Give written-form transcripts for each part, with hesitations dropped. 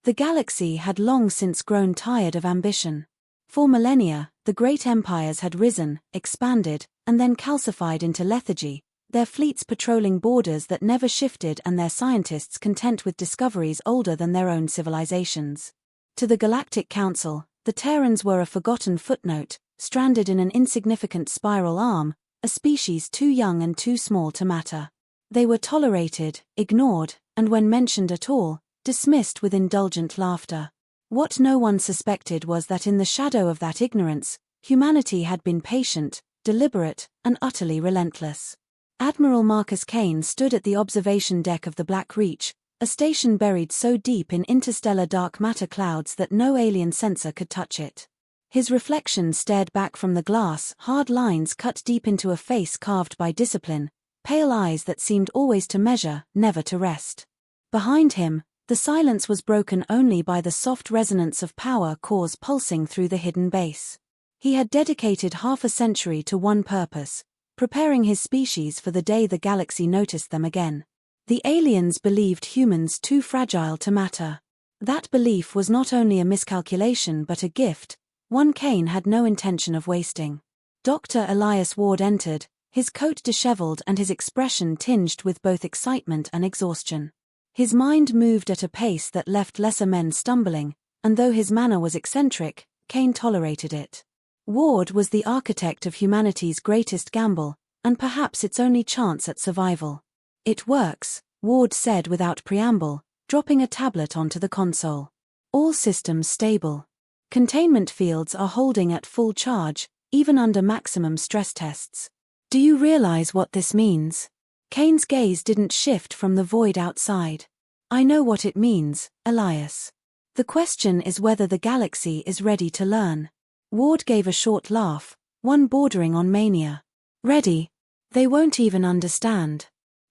The galaxy had long since grown tired of ambition. For millennia, the great empires had risen, expanded, and then calcified into lethargy, their fleets patrolling borders that never shifted and their scientists content with discoveries older than their own civilizations. To the Galactic Council, the Terrans were a forgotten footnote, stranded in an insignificant spiral arm, a species too young and too small to matter. They were tolerated, ignored, and when mentioned at all, dismissed with indulgent laughter. What no one suspected was that in the shadow of that ignorance, humanity had been patient, deliberate, and utterly relentless. Admiral Marcus Kane stood at the observation deck of the Black Reach, a station buried so deep in interstellar dark matter clouds that no alien sensor could touch it. His reflection stared back from the glass, hard lines cut deep into a face carved by discipline, pale eyes that seemed always to measure, never to rest. Behind him, the silence was broken only by the soft resonance of power cores pulsing through the hidden base. He had dedicated half a century to one purpose, preparing his species for the day the galaxy noticed them again. The aliens believed humans too fragile to matter. That belief was not only a miscalculation but a gift, one Kane had no intention of wasting. Dr. Elias Ward entered, his coat disheveled and his expression tinged with both excitement and exhaustion. His mind moved at a pace that left lesser men stumbling, and though his manner was eccentric, Kane tolerated it. Ward was the architect of humanity's greatest gamble, and perhaps its only chance at survival. "It works," Ward said without preamble, dropping a tablet onto the console. "All systems stable. Containment fields are holding at full charge, even under maximum stress tests. Do you realize what this means?" Kane's gaze didn't shift from the void outside. "I know what it means, Elias. The question is whether the galaxy is ready to learn." Ward gave a short laugh, one bordering on mania. "Ready? They won't even understand.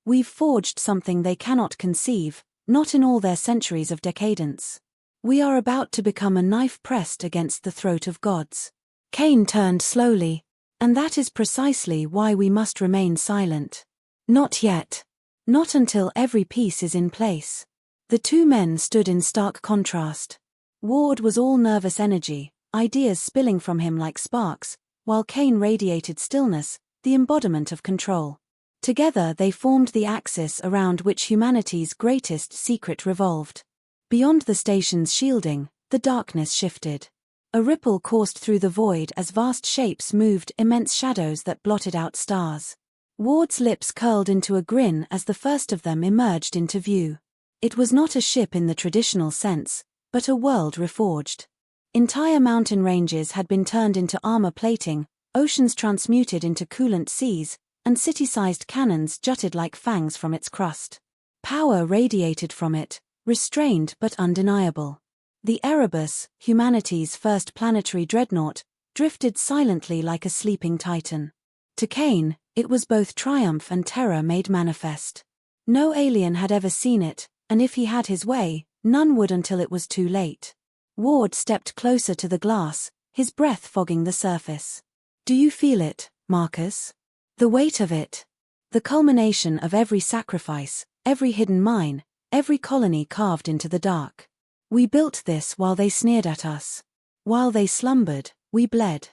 We've forged something they cannot conceive, not in all their centuries of decadence. We are about to become a knife pressed against the throat of gods." Kane turned slowly. "And that is precisely why we must remain silent. Not yet. Not until every piece is in place." The two men stood in stark contrast. Ward was all nervous energy, ideas spilling from him like sparks, while Kane radiated stillness, the embodiment of control. Together they formed the axis around which humanity's greatest secret revolved. Beyond the station's shielding, the darkness shifted. A ripple coursed through the void as vast shapes moved, immense shadows that blotted out stars. Ward's lips curled into a grin as the first of them emerged into view. It was not a ship in the traditional sense, but a world reforged. Entire mountain ranges had been turned into armor plating, oceans transmuted into coolant seas, and city-sized cannons jutted like fangs from its crust. Power radiated from it, restrained but undeniable. The Erebus, humanity's first planetary dreadnought, drifted silently like a sleeping titan. To Kane, it was both triumph and terror made manifest. No alien had ever seen it, and if he had his way, none would until it was too late. Ward stepped closer to the glass, his breath fogging the surface. "Do you feel it, Marcus? The weight of it. The culmination of every sacrifice, every hidden mine, every colony carved into the dark. We built this while they sneered at us. While they slumbered, we bled."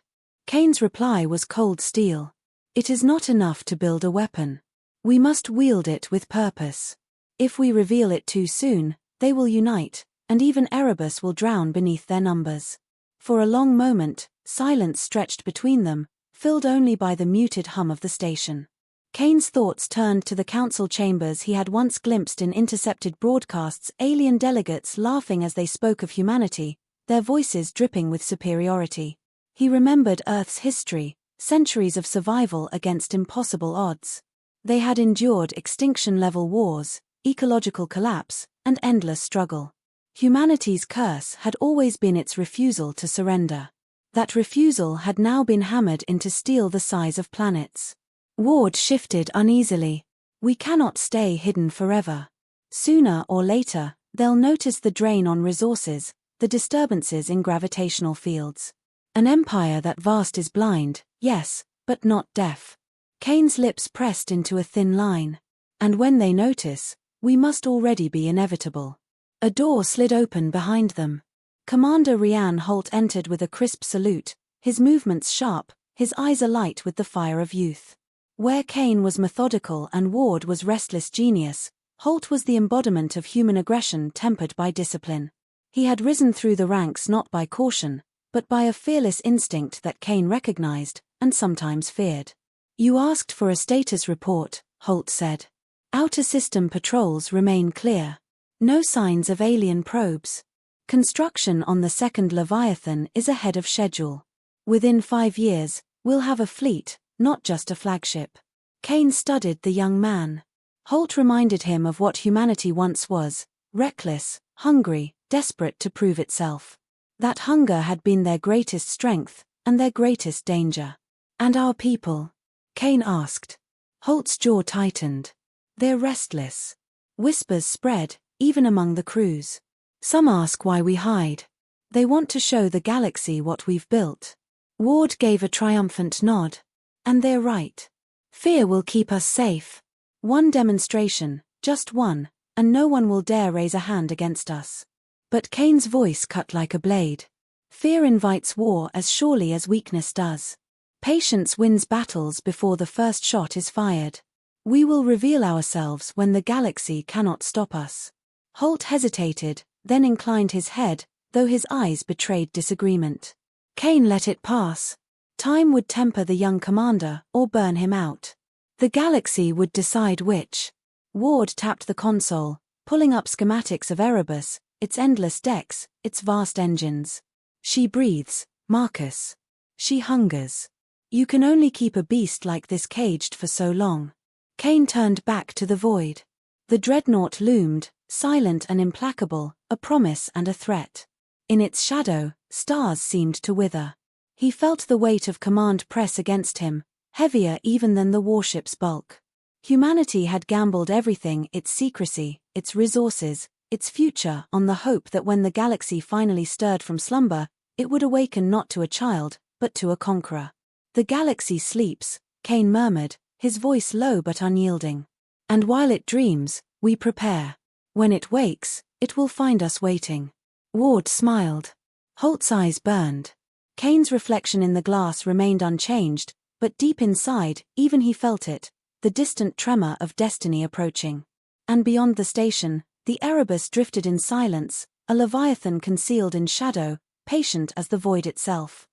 Kane's reply was cold steel. "It is not enough to build a weapon. We must wield it with purpose. If we reveal it too soon, they will unite, and even Erebus will drown beneath their numbers." For a long moment, silence stretched between them, filled only by the muted hum of the station. Kane's thoughts turned to the council chambers he had once glimpsed in intercepted broadcasts, alien delegates laughing as they spoke of humanity, their voices dripping with superiority. He remembered Earth's history, centuries of survival against impossible odds. They had endured extinction-level wars, ecological collapse, and endless struggle. Humanity's curse had always been its refusal to surrender. That refusal had now been hammered into steel the size of planets. Ward shifted uneasily. "We cannot stay hidden forever. Sooner or later, they'll notice the drain on resources, the disturbances in gravitational fields. An empire that vast is blind, yes, but not deaf." Kane's lips pressed into a thin line. "And when they notice, we must already be inevitable." A door slid open behind them. Commander Rian Holt entered with a crisp salute, his movements sharp, his eyes alight with the fire of youth. Where Kane was methodical and Ward was restless genius, Holt was the embodiment of human aggression tempered by discipline. He had risen through the ranks not by caution, but by a fearless instinct that Kane recognized, and sometimes feared. "You asked for a status report," Holt said. "Outer system patrols remain clear. No signs of alien probes. Construction on the second Leviathan is ahead of schedule. Within 5 years, we'll have a fleet, not just a flagship." Kane studied the young man. Holt reminded him of what humanity once was, reckless, hungry, desperate to prove itself. That hunger had been their greatest strength, and their greatest danger. "And our people?" Kane asked. Holt's jaw tightened. "They're restless." Whispers spread, even among the crews. "Some ask why we hide. They want to show the galaxy what we've built." Ward gave a triumphant nod. "And they're right. Fear will keep us safe. One demonstration, just one, and no one will dare raise a hand against us." But Kane's voice cut like a blade. "Fear invites war as surely as weakness does. Patience wins battles before the first shot is fired. We will reveal ourselves when the galaxy cannot stop us." Holt hesitated, then inclined his head, though his eyes betrayed disagreement. Kane let it pass. Time would temper the young commander, or burn him out. The galaxy would decide which. Ward tapped the console, pulling up schematics of Erebus, its endless decks, its vast engines. "She breathes, Marcus. She hungers. You can only keep a beast like this caged for so long." Kane turned back to the void. The dreadnought loomed, silent and implacable, a promise and a threat. In its shadow, stars seemed to wither. He felt the weight of command press against him, heavier even than the warship's bulk. Humanity had gambled everything, its secrecy, its resources, its future, on the hope that when the galaxy finally stirred from slumber, it would awaken not to a child, but to a conqueror. "The galaxy sleeps," Kane murmured, his voice low but unyielding. "And while it dreams, we prepare. When it wakes, it will find us waiting." Ward smiled. Holt's eyes burned. Kane's reflection in the glass remained unchanged, but deep inside, even he felt it, the distant tremor of destiny approaching. And beyond the station, the Erebus drifted in silence, a leviathan concealed in shadow, patient as the void itself.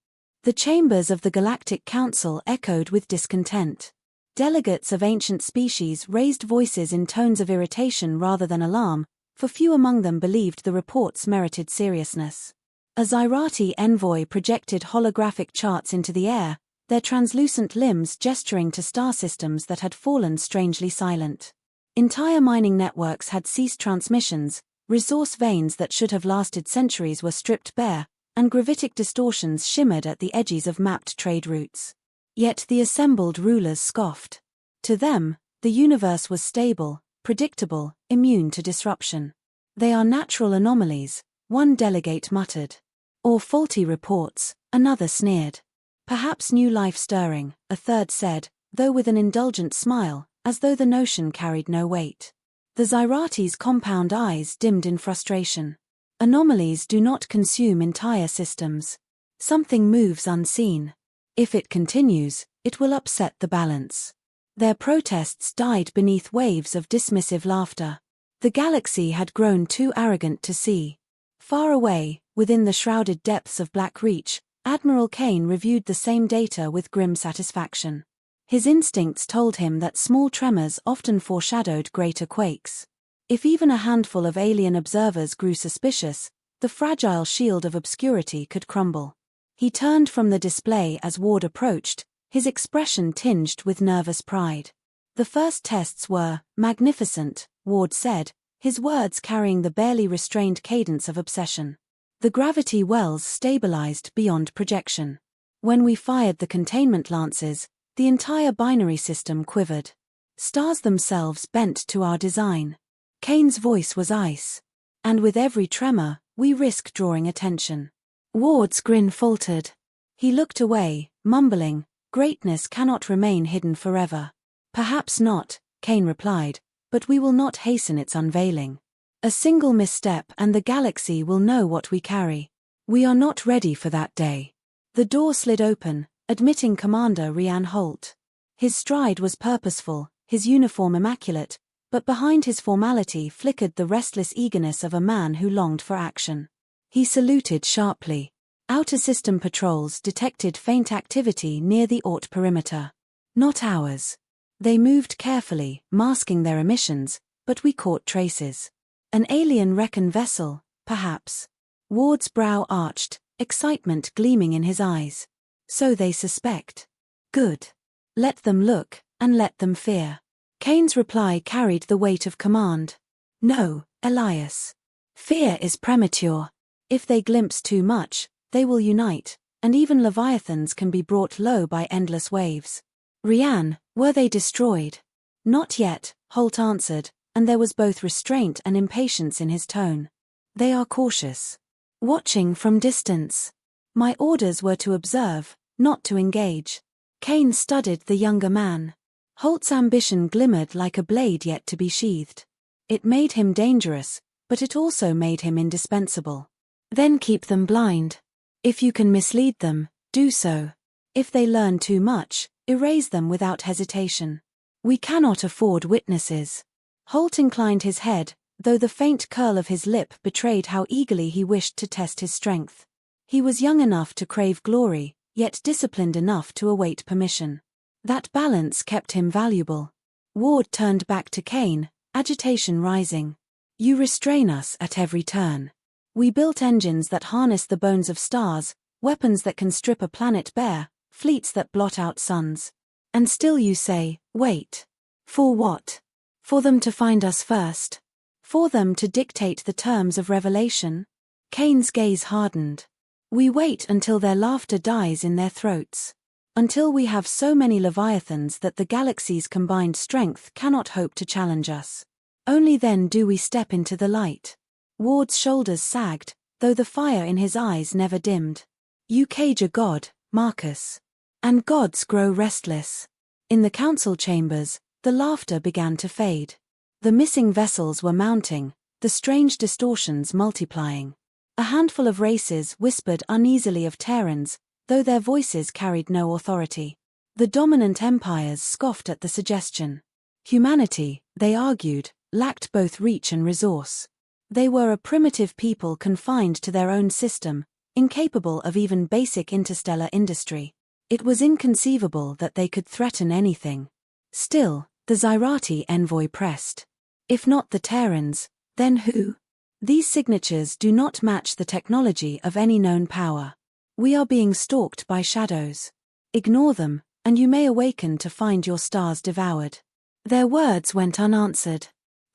The chambers of the Galactic Council echoed with discontent. Delegates of ancient species raised voices in tones of irritation rather than alarm, for few among them believed the reports merited seriousness. A Zyrati envoy projected holographic charts into the air, their translucent limbs gesturing to star systems that had fallen strangely silent. Entire mining networks had ceased transmissions, resource veins that should have lasted centuries were stripped bare, and gravitic distortions shimmered at the edges of mapped trade routes. Yet the assembled rulers scoffed. To them, the universe was stable, predictable, immune to disruption. "They are natural anomalies," one delegate muttered. "Or faulty reports," another sneered. "Perhaps new life stirring," a third said, though with an indulgent smile, as though the notion carried no weight. The Zyrati's compound eyes dimmed in frustration. Anomalies do not consume entire systems. Something moves unseen. If it continues, it will upset the balance. Their protests died beneath waves of dismissive laughter. The galaxy had grown too arrogant to see. Far away, within the shrouded depths of Black Reach, Admiral Kane reviewed the same data with grim satisfaction. His instincts told him that small tremors often foreshadowed greater quakes. If even a handful of alien observers grew suspicious, the fragile shield of obscurity could crumble. He turned from the display as Ward approached, his expression tinged with nervous pride. "The first tests were magnificent," Ward said, his words carrying the barely restrained cadence of obsession. "The gravity wells stabilized beyond projection. When we fired the containment lances, the entire binary system quivered. Stars themselves bent to our design." Kane's voice was ice. "And with every tremor, we risk drawing attention." Ward's grin faltered. He looked away, mumbling, "Greatness cannot remain hidden forever." "Perhaps not," Kane replied, "but we will not hasten its unveiling." A single misstep and the galaxy will know what we carry. We are not ready for that day. The door slid open, admitting Commander Rian Holt. His stride was purposeful, his uniform immaculate, but behind his formality flickered the restless eagerness of a man who longed for action. He saluted sharply. Outer system patrols detected faint activity near the Ort perimeter. Not ours. They moved carefully, masking their emissions, but we caught traces. An alien recon vessel, perhaps. Ward's brow arched, excitement gleaming in his eyes. So they suspect. Good. Let them look, and let them fear. Kane's reply carried the weight of command. No, Elias. Fear is premature. If they glimpse too much, they will unite, and even Leviathans can be brought low by endless waves. Rian, were they destroyed? Not yet, Holt answered, and there was both restraint and impatience in his tone. They are cautious. Watching from distance. My orders were to observe, not to engage. Kane studied the younger man. Holt's ambition glimmered like a blade yet to be sheathed. It made him dangerous, but it also made him indispensable. Then keep them blind. If you can mislead them, do so. If they learn too much, erase them without hesitation. We cannot afford witnesses. Holt inclined his head, though the faint curl of his lip betrayed how eagerly he wished to test his strength. He was young enough to crave glory, yet disciplined enough to await permission. That balance kept him valuable. Ward turned back to Kane, agitation rising. You restrain us at every turn. We built engines that harness the bones of stars, weapons that can strip a planet bare, fleets that blot out suns. And still you say, wait. For what? For them to find us first? For them to dictate the terms of revelation? Kane's gaze hardened. We wait until their laughter dies in their throats. Until we have so many Leviathans that the galaxy's combined strength cannot hope to challenge us. Only then do we step into the light. Ward's shoulders sagged, though the fire in his eyes never dimmed. You cage a god, Marcus. And gods grow restless. In the council chambers, the laughter began to fade. The missing vessels were mounting, the strange distortions multiplying. A handful of races whispered uneasily of Terrans, though their voices carried no authority. The dominant empires scoffed at the suggestion. Humanity, they argued, lacked both reach and resource. They were a primitive people confined to their own system, incapable of even basic interstellar industry. It was inconceivable that they could threaten anything. Still, the Zyrati envoy pressed. If not the Terrans, then who? These signatures do not match the technology of any known power. We are being stalked by shadows. Ignore them, and you may awaken to find your stars devoured. Their words went unanswered.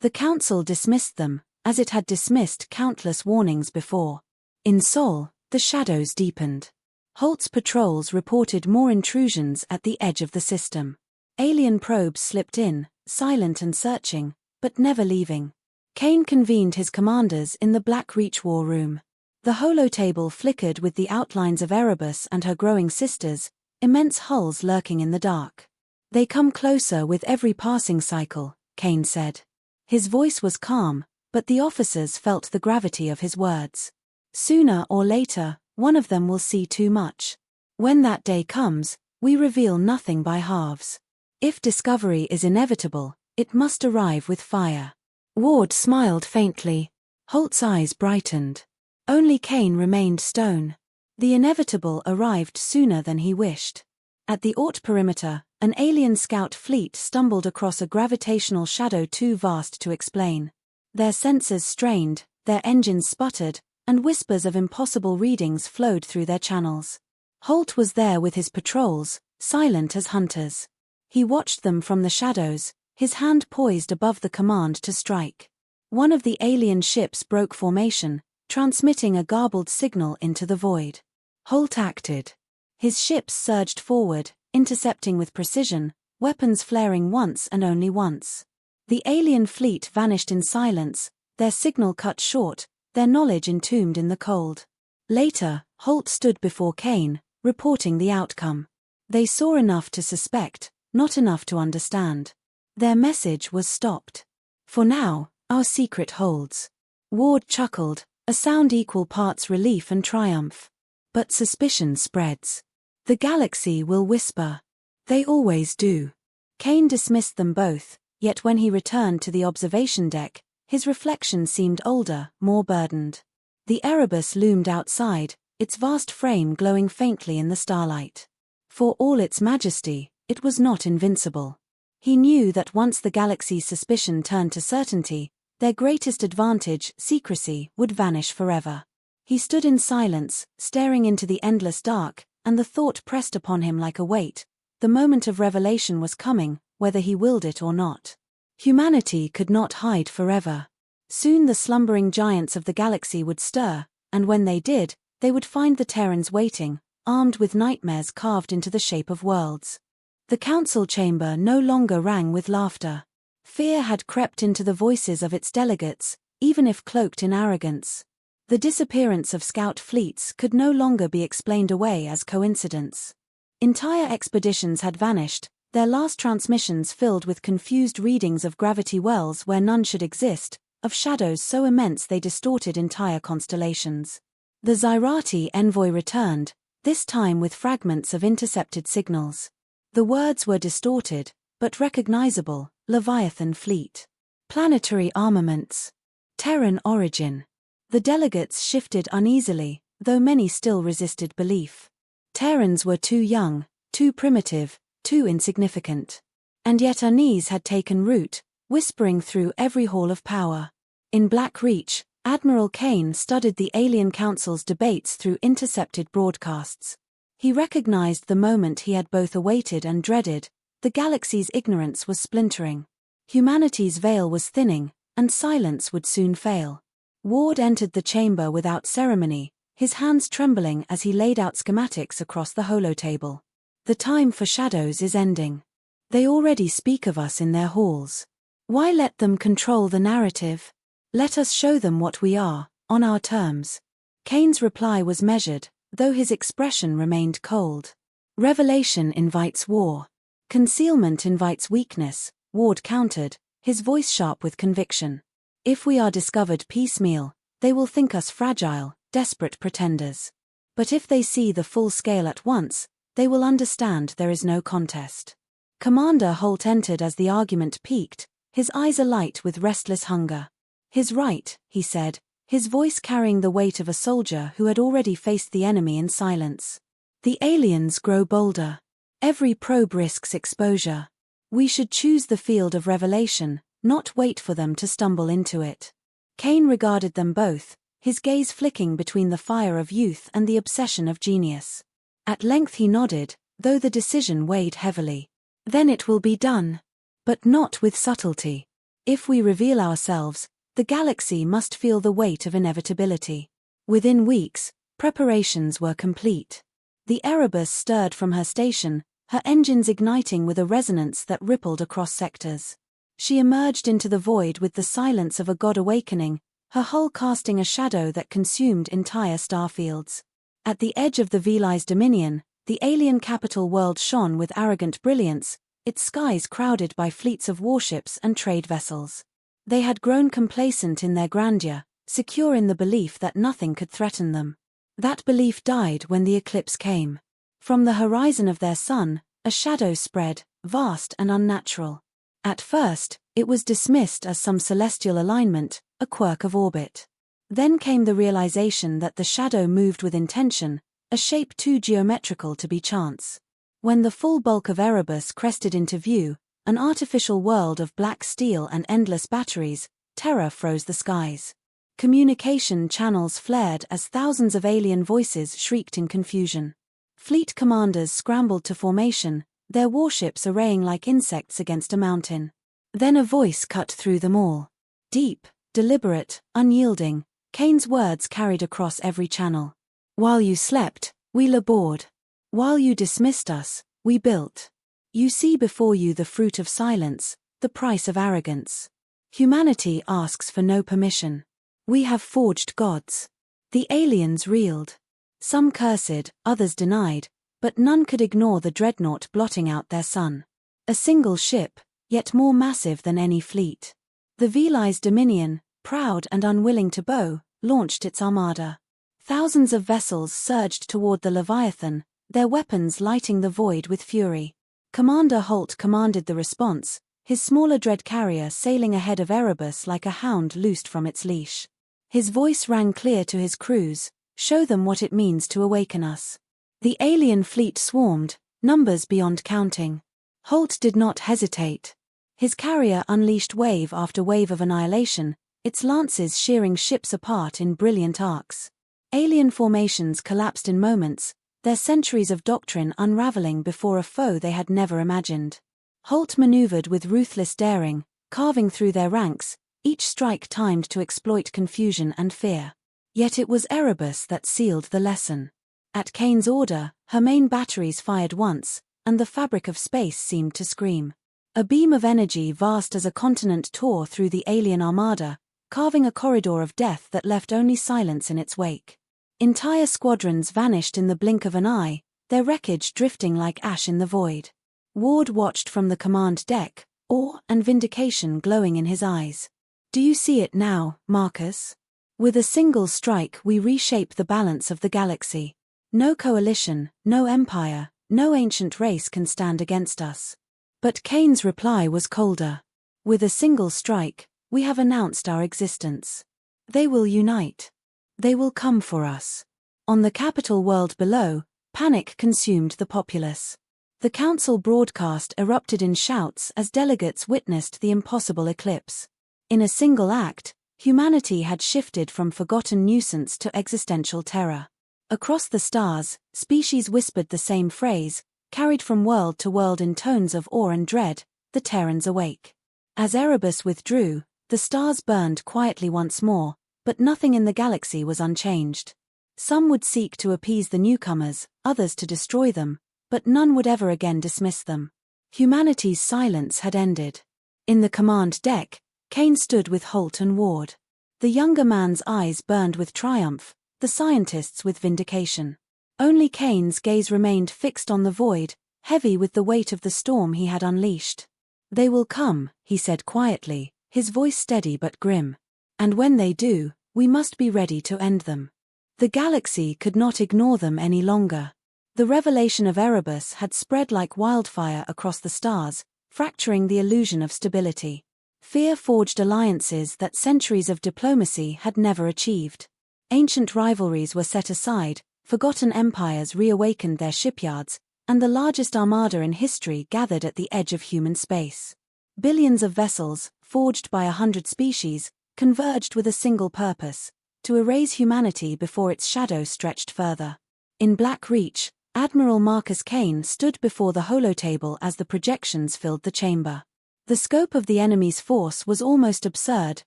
The council dismissed them, as it had dismissed countless warnings before. In Sol, the shadows deepened. Holt's patrols reported more intrusions at the edge of the system. Alien probes slipped in, silent and searching, but never leaving. Kane convened his commanders in the Black Reach war room. The holotable flickered with the outlines of Erebus and her growing sisters, immense hulls lurking in the dark. They come closer with every passing cycle, Kane said. His voice was calm, but the officers felt the gravity of his words. Sooner or later, one of them will see too much. When that day comes, we reveal nothing by halves. If discovery is inevitable, it must arrive with fire. Ward smiled faintly. Holt's eyes brightened. Only Kane remained stone. The inevitable arrived sooner than he wished. At the Ort perimeter, an alien scout fleet stumbled across a gravitational shadow too vast to explain. Their sensors strained, their engines sputtered, and whispers of impossible readings flowed through their channels. Holt was there with his patrols, silent as hunters. He watched them from the shadows, his hand poised above the command to strike. One of the alien ships broke formation, transmitting a garbled signal into the void. Holt acted. His ships surged forward, intercepting with precision, weapons flaring once and only once. The alien fleet vanished in silence, their signal cut short, their knowledge entombed in the cold. Later, Holt stood before Kane, reporting the outcome. They saw enough to suspect, not enough to understand. Their message was stopped. For now, our secret holds. Ward chuckled, a sound equal parts relief and triumph. But suspicion spreads. The galaxy will whisper. They always do. Kane dismissed them both, yet when he returned to the observation deck, his reflection seemed older, more burdened. The Erebus loomed outside, its vast frame glowing faintly in the starlight. For all its majesty, it was not invincible. He knew that once the galaxy's suspicion turned to certainty, their greatest advantage, secrecy, would vanish forever. He stood in silence, staring into the endless dark, and the thought pressed upon him like a weight. The moment of revelation was coming, whether he willed it or not. Humanity could not hide forever. Soon the slumbering giants of the galaxy would stir, and when they did, they would find the Terrans waiting, armed with nightmares carved into the shape of worlds. The council chamber no longer rang with laughter. Fear had crept into the voices of its delegates, even if cloaked in arrogance. The disappearance of scout fleets could no longer be explained away as coincidence. Entire expeditions had vanished, their last transmissions filled with confused readings of gravity wells where none should exist, of shadows so immense they distorted entire constellations. The Zyrati envoy returned, this time with fragments of intercepted signals. The words were distorted, but recognizable: Leviathan fleet. Planetary armaments. Terran origin. The delegates shifted uneasily, though many still resisted belief. Terrans were too young, too primitive, too insignificant. And yet unease had taken root, whispering through every hall of power. In Black Reach, Admiral Kane studied the Alien Council's debates through intercepted broadcasts. He recognized the moment he had both awaited and dreaded: the galaxy's ignorance was splintering. Humanity's veil was thinning, and silence would soon fail. Ward entered the chamber without ceremony, his hands trembling as he laid out schematics across the holotable. The time for shadows is ending. They already speak of us in their halls. Why let them control the narrative? Let us show them what we are, on our terms. Kane's reply was measured, though his expression remained cold. Revelation invites war. Concealment invites weakness, Ward countered, his voice sharp with conviction. If we are discovered piecemeal, they will think us fragile, desperate pretenders. But if they see the full scale at once, they will understand there is no contest. Commander Holt entered as the argument peaked, his eyes alight with restless hunger. His right, he said, his voice carrying the weight of a soldier who had already faced the enemy in silence. The aliens grow bolder. Every probe risks exposure. We should choose the field of revelation, not wait for them to stumble into it. Kane regarded them both, his gaze flicking between the fire of youth and the obsession of genius. At length he nodded, though the decision weighed heavily. Then it will be done. But not with subtlety. If we reveal ourselves, the galaxy must feel the weight of inevitability. Within weeks, preparations were complete. The Erebus stirred from her station, her engines igniting with a resonance that rippled across sectors. She emerged into the void with the silence of a god awakening, her hull casting a shadow that consumed entire starfields. At the edge of the Veli's dominion, the alien capital world shone with arrogant brilliance, its skies crowded by fleets of warships and trade vessels. They had grown complacent in their grandeur, secure in the belief that nothing could threaten them. That belief died when the eclipse came. From the horizon of their sun, a shadow spread, vast and unnatural. At first, it was dismissed as some celestial alignment, a quirk of orbit. Then came the realization that the shadow moved with intention, a shape too geometrical to be chance. When the full bulk of Erebus crested into view, an artificial world of black steel and endless batteries, Terra froze the skies. Communication channels flared as thousands of alien voices shrieked in confusion. Fleet commanders scrambled to formation, their warships arraying like insects against a mountain. Then a voice cut through them all. Deep, deliberate, unyielding, Kane's words carried across every channel. While you slept, we labored. While you dismissed us, we built. You see before you the fruit of silence, the price of arrogance. Humanity asks for no permission. We have forged gods. The aliens reeled. Some cursed, others denied, but none could ignore the dreadnought blotting out their sun. A single ship, yet more massive than any fleet. The Veli's dominion, proud and unwilling to bow, launched its armada. Thousands of vessels surged toward the Leviathan, their weapons lighting the void with fury. Commander Holt commanded the response, his smaller dread carrier sailing ahead of Erebus like a hound loosed from its leash. His voice rang clear to his crews, "Show them what it means to awaken us." The alien fleet swarmed, numbers beyond counting. Holt did not hesitate. His carrier unleashed wave after wave of annihilation, its lances shearing ships apart in brilliant arcs. Alien formations collapsed in moments, their centuries of doctrine unraveling before a foe they had never imagined. Holt maneuvered with ruthless daring, carving through their ranks, each strike timed to exploit confusion and fear. Yet it was Erebus that sealed the lesson. At Kane's order, her main batteries fired once, and the fabric of space seemed to scream. A beam of energy vast as a continent tore through the alien armada, carving a corridor of death that left only silence in its wake. Entire squadrons vanished in the blink of an eye, their wreckage drifting like ash in the void. Ward watched from the command deck, awe and vindication glowing in his eyes. "Do you see it now, Marcus? With a single strike we reshape the balance of the galaxy. No coalition, no empire, no ancient race can stand against us." But Kane's reply was colder. "With a single strike, we have announced our existence. They will unite. They will come for us." On the capital world below, panic consumed the populace. The council broadcast erupted in shouts as delegates witnessed the impossible eclipse. In a single act, humanity had shifted from forgotten nuisance to existential terror. Across the stars, species whispered the same phrase, carried from world to world in tones of awe and dread, "The Terrans awake." As Erebus withdrew, the stars burned quietly once more, but nothing in the galaxy was unchanged. Some would seek to appease the newcomers, others to destroy them, but none would ever again dismiss them. Humanity's silence had ended. In the command deck, Kane stood with Holt and Ward. The younger man's eyes burned with triumph, the scientist's with vindication. Only Kane's gaze remained fixed on the void, heavy with the weight of the storm he had unleashed. "They will come," he said quietly, his voice steady but grim. "And when they do, we must be ready to end them." The galaxy could not ignore them any longer. The revelation of Erebus had spread like wildfire across the stars, fracturing the illusion of stability. Fear forged alliances that centuries of diplomacy had never achieved. Ancient rivalries were set aside, forgotten empires reawakened their shipyards, and the largest armada in history gathered at the edge of human space. Billions of vessels, forged by 100 species, converged with a single purpose: to erase humanity before its shadow stretched further. In Black Reach, Admiral Marcus Kane stood before the holotable as the projections filled the chamber. The scope of the enemy's force was almost absurd,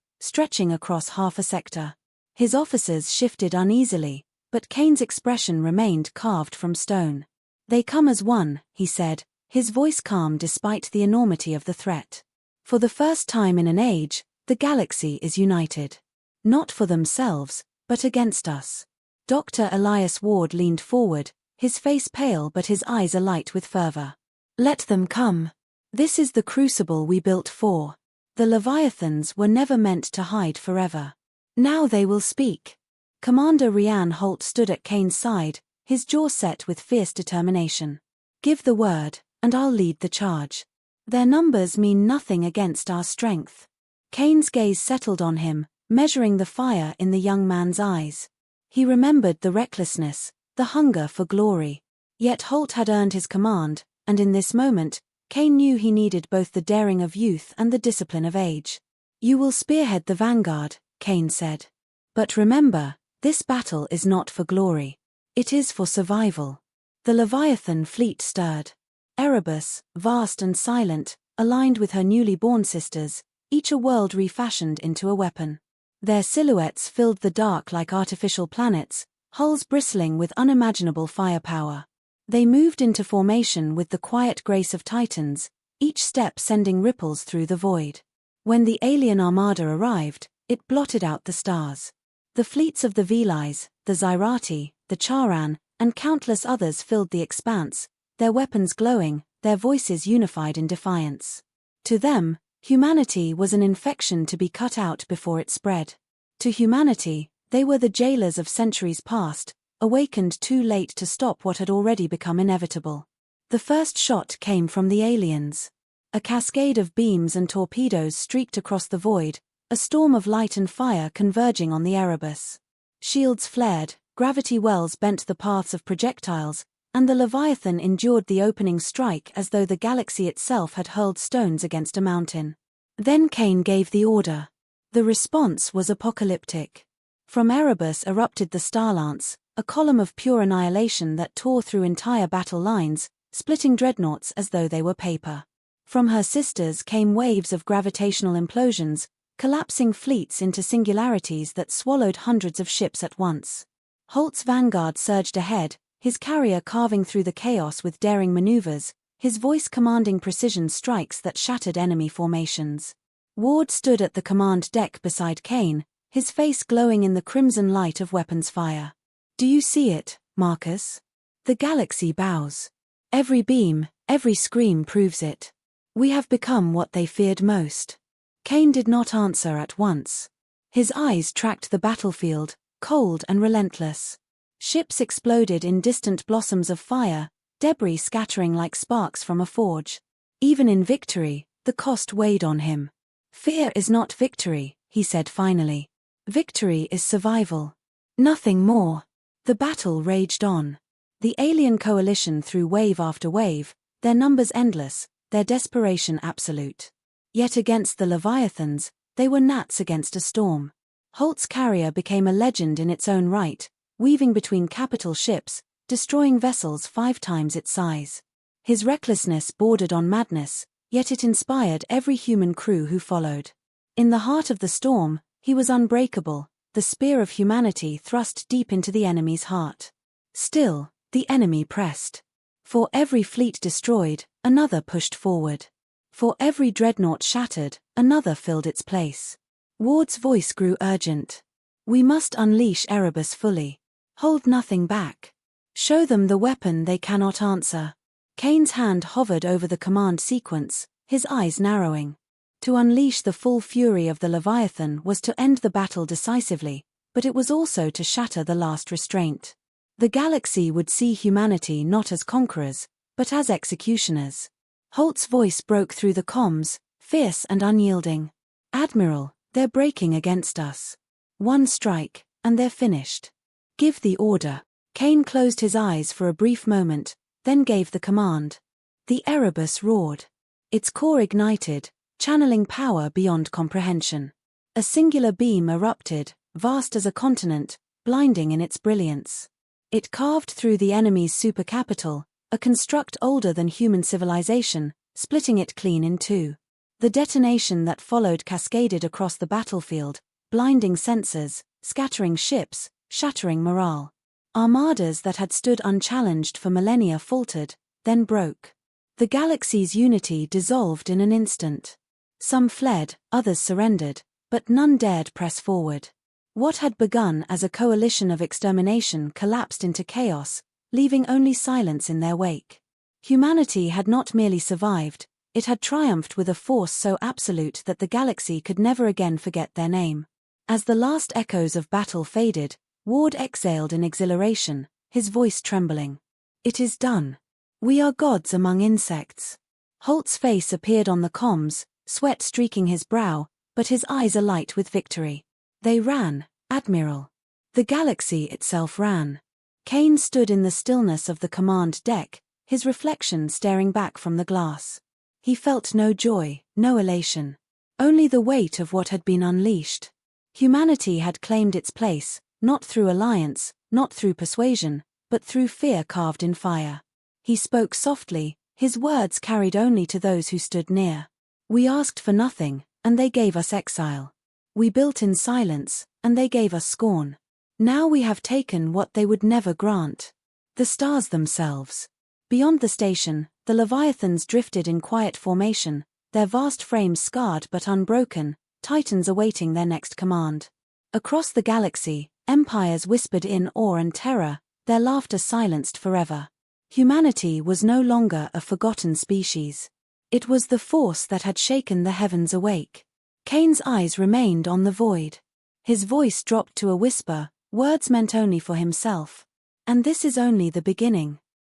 stretching across half a sector. His officers shifted uneasily, but Kane's expression remained carved from stone. "They come as one," he said, his voice calm despite the enormity of the threat. "For the first time in an age, the galaxy is united. Not for themselves, but against us." Dr. Elias Ward leaned forward, his face pale but his eyes alight with fervor. "Let them come. This is the crucible we built for. The Leviathans were never meant to hide forever. Now they will speak." Commander Rhiann Holt stood at Kane's side, his jaw set with fierce determination. "Give the word, and I'll lead the charge. Their numbers mean nothing against our strength." Kane's gaze settled on him, measuring the fire in the young man's eyes. He remembered the recklessness, the hunger for glory. Yet Holt had earned his command, and in this moment, Kane knew he needed both the daring of youth and the discipline of age. "You will spearhead the vanguard," Kane said. "But remember, this battle is not for glory. It is for survival." The Leviathan fleet stirred. Erebus, vast and silent, aligned with her newly born sisters, each a world refashioned into a weapon. Their silhouettes filled the dark like artificial planets, hulls bristling with unimaginable firepower. They moved into formation with the quiet grace of titans, each step sending ripples through the void. When the alien armada arrived, it blotted out the stars. The fleets of the Velis, the Zyrati, the Charan, and countless others filled the expanse, their weapons glowing, their voices unified in defiance. To them, Humanity was an infection to be cut out before it spread. To humanity, they were the jailers of centuries past, awakened too late to stop what had already become inevitable. The first shot came from the aliens. A cascade of beams and torpedoes streaked across the void, a storm of light and fire converging on the Erebus. Shields flared, gravity wells bent the paths of projectiles, and the Leviathan endured the opening strike as though the galaxy itself had hurled stones against a mountain. Then Cain gave the order. The response was apocalyptic. From Erebus erupted the Starlance, a column of pure annihilation that tore through entire battle lines, splitting dreadnoughts as though they were paper. From her sisters came waves of gravitational implosions, collapsing fleets into singularities that swallowed hundreds of ships at once. Holt's vanguard surged ahead, his carrier carving through the chaos with daring maneuvers, his voice commanding precision strikes that shattered enemy formations. Ward stood at the command deck beside Cain, his face glowing in the crimson light of weapons fire. "Do you see it, Marcus? The galaxy bows. Every beam, every scream proves it. We have become what they feared most." Cain did not answer at once. His eyes tracked the battlefield, cold and relentless. Ships exploded in distant blossoms of fire, debris scattering like sparks from a forge. Even in victory, the cost weighed on him. "Fear is not victory," he said finally. "Victory is survival. Nothing more." The battle raged on. The alien coalition threw wave after wave, their numbers endless, their desperation absolute. Yet against the Leviathans, they were gnats against a storm. Holt's carrier became a legend in its own right, weaving between capital ships, destroying vessels 5 times its size. His recklessness bordered on madness, yet it inspired every human crew who followed. In the heart of the storm, he was unbreakable, the spear of humanity thrust deep into the enemy's heart. Still, the enemy pressed. For every fleet destroyed, another pushed forward. For every dreadnought shattered, another filled its place. Ward's voice grew urgent. "We must unleash Erebus fully. Hold nothing back. Show them the weapon they cannot answer." Cain's hand hovered over the command sequence, his eyes narrowing. To unleash the full fury of the Leviathan was to end the battle decisively, but it was also to shatter the last restraint. The galaxy would see humanity not as conquerors, but as executioners. Holt's voice broke through the comms, fierce and unyielding. "Admiral, they're breaking against us. One strike, and they're finished. Give the order." Cain closed his eyes for a brief moment, then gave the command. The Erebus roared. Its core ignited, channeling power beyond comprehension. A singular beam erupted, vast as a continent, blinding in its brilliance. It carved through the enemy's supercapital, a construct older than human civilization, splitting it clean in two. The detonation that followed cascaded across the battlefield, blinding sensors, scattering ships, shattering morale. Armadas that had stood unchallenged for millennia faltered, then broke. The galaxy's unity dissolved in an instant. Some fled, others surrendered, but none dared press forward. What had begun as a coalition of extermination collapsed into chaos, leaving only silence in their wake. Humanity had not merely survived, it had triumphed with a force so absolute that the galaxy could never again forget their name. As the last echoes of battle faded, Ward exhaled in exhilaration, his voice trembling. "It is done. We are gods among insects." Holt's face appeared on the comms, sweat streaking his brow, but his eyes alight with victory. "They ran, Admiral." The galaxy itself ran. Cain stood in the stillness of the command deck, his reflection staring back from the glass. He felt no joy, no elation. Only the weight of what had been unleashed. Humanity had claimed its place, not through alliance, not through persuasion, but through fear carved in fire. He spoke softly, his words carried only to those who stood near. "We asked for nothing, and they gave us exile. We built in silence, and they gave us scorn. Now we have taken what they would never grant. The stars themselves." Beyond the station, the Leviathans drifted in quiet formation, their vast frames scarred but unbroken, titans awaiting their next command. Across the galaxy, empires whispered in awe and terror, their laughter silenced forever. Humanity was no longer a forgotten species. It was the force that had shaken the heavens awake. Kane's eyes remained on the void. His voice dropped to a whisper, words meant only for himself. And this is only the beginning.